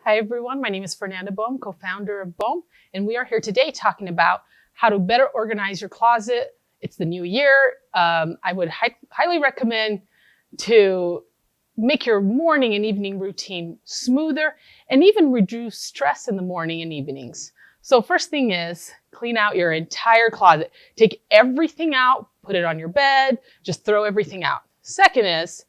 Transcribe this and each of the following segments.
Hi everyone, my name is Fernanda Bohme, co-founder of Bohme, and we are here today talking about how to better organize your closet. It's the new year. I would highly recommend to make your morning and evening routine smoother and even reduce stress in the morning and evenings. So first thing is clean out your entire closet. Take everything out, put it on your bed, just throw everything out. Second is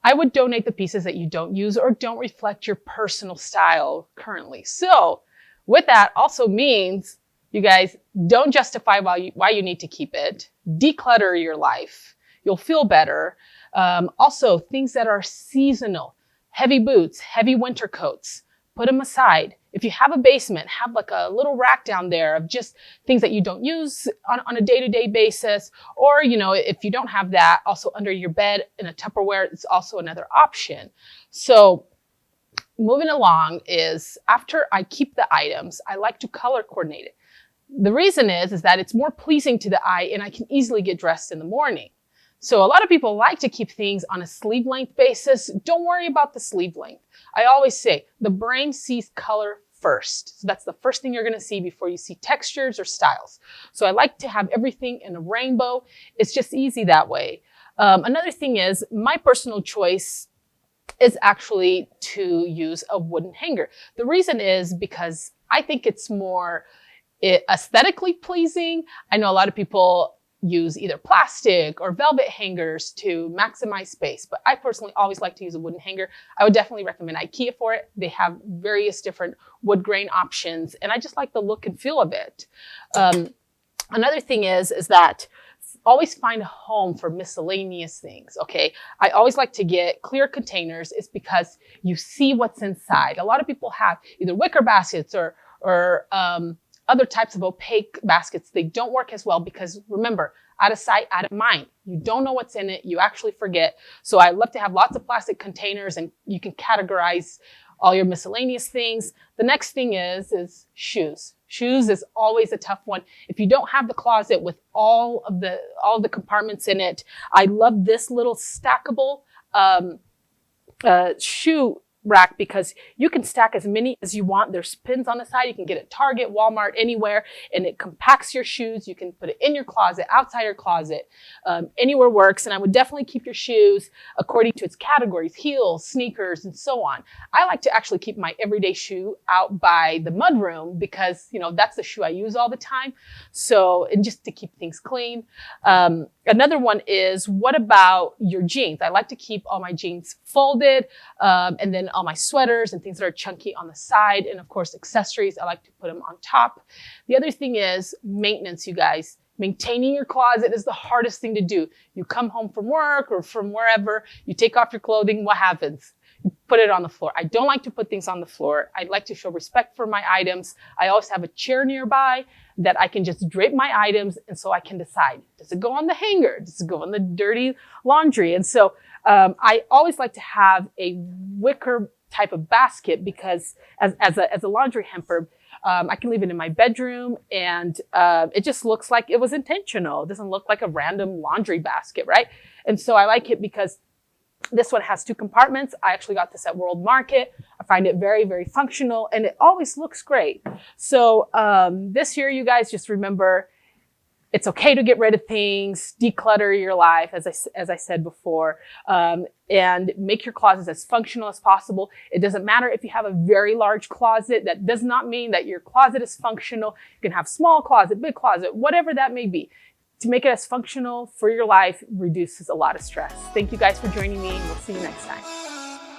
I would donate the pieces that you don't use or don't reflect your personal style currently. So with that also means you guys don't justify why you need to keep it. Declutter your life. You'll feel better. Also, things that are seasonal, heavy boots, heavy winter coats, put them aside. If you have a basement, have like a little rack down there of just things that you don't use on a day-to-day basis. Or, if you don't have that, also under your bed in a Tupperware, it's also another option. So moving along is after I keep the items, I like to color coordinate it. The reason is that it's more pleasing to the eye and I can easily get dressed in the morning. So a lot of people like to keep things on a sleeve length basis. Don't worry about the sleeve length. I always say the brain sees color first. So that's the first thing you're going to see before you see textures or styles. So I like to have everything in a rainbow. It's just easy that way. Another thing is my personal choice is actually to use a wooden hanger. The reason is because I think it's more aesthetically pleasing. I know a lot of people use either plastic or velvet hangers to maximize space, but I personally always like to use a wooden hanger. I would definitely recommend IKEA for it. They have various different wood grain options, and I just like the look and feel of it. Another thing is that always find a home for miscellaneous things, okay? I always like to get clear containers. It's because you see what's inside. A lot of people have either wicker baskets or other types of opaque baskets. They don't work as well because remember, out of sight, out of mind. You don't know what's in it. You actually forget. So I love to have lots of plastic containers and you can categorize all your miscellaneous things. The next thing is shoes. Shoes is always a tough one. If you don't have the closet with all of the compartments in it, I love this little stackable shoe rack because you can stack as many as you want. There's pins on the side. You can get it at Target, Walmart, anywhere, and it compacts your shoes. You can put it in your closet, outside your closet, anywhere works. And I would definitely keep your shoes according to its categories, heels, sneakers, and so on. I like to actually keep my everyday shoe out by the mudroom because, that's the shoe I use all the time. So, and just to keep things clean. Another one is, what about your jeans? I like to keep all my jeans folded, and then all my sweaters and things that are chunky on the side. And of course, accessories, I like to put them on top. The other thing is maintenance, you guys. Maintaining your closet is the hardest thing to do. You come home from work or from wherever, you take off your clothing, what happens? You put it on the floor. I don't like to put things on the floor. I like to show respect for my items. I always have a chair nearby that I can just drape my items, and so I can decide, does it go on the hanger? Does it go on the dirty laundry? And so I always like to have a wicker type of basket because as a laundry hamper, I can leave it in my bedroom and it just looks like it was intentional. It doesn't look like a random laundry basket, right? And so I like it because this one has 2 compartments. I actually got this at World Market. I find it very, very functional and it always looks great. So this year, you guys just remember, it's okay to get rid of things, declutter your life, as I said before, and make your closets as functional as possible. It doesn't matter if you have a very large closet. That does not mean that your closet is functional. You can have small closet, big closet, whatever that may be. To make it as functional for your life reduces a lot of stress. Thank you guys for joining me. We'll see you next time.